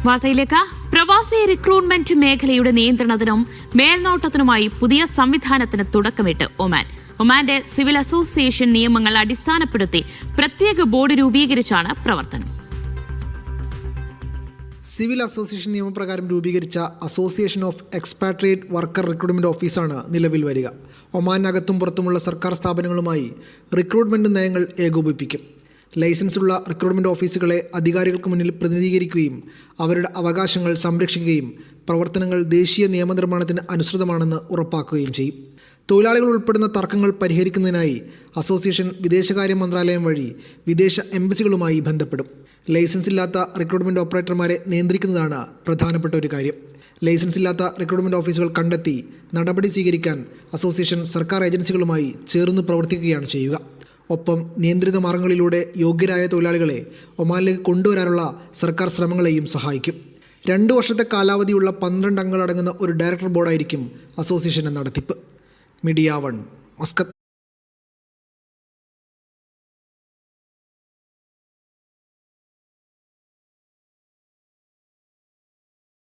വാർത്തയിലേക്ക്. പ്രവാസി റിക്രൂട്ട്മെന്റ് മേഖലയുടെ നിയന്ത്രണത്തിനും മേൽനോട്ടത്തിനുമായി പുതിയ സംവിധാനത്തിന് തുടക്കമിട്ട് ഒമാൻ. ഒമാന്റെ സിവിൽ അസോസിയേഷൻ നിയമങ്ങൾ അടിസ്ഥാനപ്പെടുത്തി പ്രത്യേക ബോർഡ് രൂപീകരിച്ചാണ് പ്രവർത്തനം. സിവിൽ അസോസിയേഷൻ നിയമപ്രകാരം രൂപീകരിച്ച association of expatriate worker recruitment ഓഫീസാണ് നിലവിൽ വരിക. ഒമാനകത്തും പുറത്തുമുള്ള സർക്കാർ സ്ഥാപനങ്ങളുമായി റിക്രൂട്ട്മെന്റ് നയങ്ങൾ ഏകോപിപ്പിക്കും. ലൈസൻസുള്ള റിക്രൂട്ട്മെന്റ് ഓഫീസുകളെ അധികാരികൾക്ക് മുന്നിൽ പ്രതിനിധീകരിക്കുകയും അവരുടെ അവകാശങ്ങൾ സംരക്ഷിക്കുകയും പ്രവർത്തനങ്ങൾ ദേശീയ നിയമനിർമ്മാണത്തിന് അനുസൃതമാണെന്ന് ഉറപ്പാക്കുകയും ചെയ്യും. തൊഴിലാളികൾ ഉൾപ്പെടുന്ന തർക്കങ്ങൾ പരിഹരിക്കുന്നതിനായി അസോസിയേഷൻ വിദേശകാര്യ മന്ത്രാലയം വഴി വിദേശ എംബസികളുമായി ബന്ധപ്പെടും. ലൈസൻസ് ഇല്ലാത്ത റിക്രൂട്ട്മെന്റ് ഓപ്പറേറ്റർമാരെ നിയന്ത്രിക്കുന്നതാണ് പ്രധാനപ്പെട്ട ഒരു കാര്യം. ലൈസൻസ് ഇല്ലാത്ത റിക്രൂട്ട്മെന്റ് ഓഫീസുകൾ കണ്ടെത്തി നടപടി സ്വീകരിക്കാൻ അസോസിയേഷൻ സർക്കാർ ഏജൻസികളുമായി ചേർന്ന് പ്രവർത്തിക്കുകയാണ് ചെയ്യുക. ഒപ്പം നിയന്ത്രിത മാർഗങ്ങളിലൂടെ യോഗ്യരായ തൊഴിലാളികളെ ഒമാനിലേക്ക് കൊണ്ടുവരാനുള്ള സർക്കാർ ശ്രമങ്ങളെയും സഹായിക്കും. 2 വർഷത്തെ കാലാവധിയുള്ള 12 അംഗങ്ങളടങ്ങുന്ന ഒരു ഡയറക്ടർ ബോർഡായിരിക്കും അസോസിയേഷൻ്റെ നടത്തിപ്പ്. Media 1, Muscat.